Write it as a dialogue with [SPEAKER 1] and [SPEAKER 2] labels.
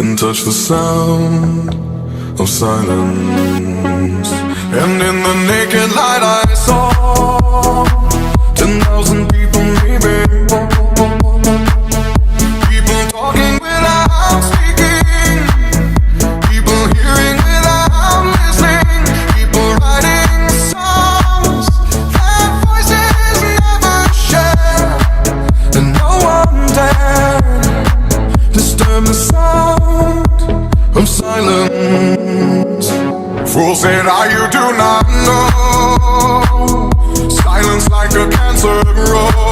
[SPEAKER 1] and touch the sound of silence. And in the naked light I saw 10,000 people maybe, people talking without speaking, people hearing without listening, people writing songs that voices never share, and no one dared disturb the sound of silence. Fools said, you do not know. Silence like a cancer grows.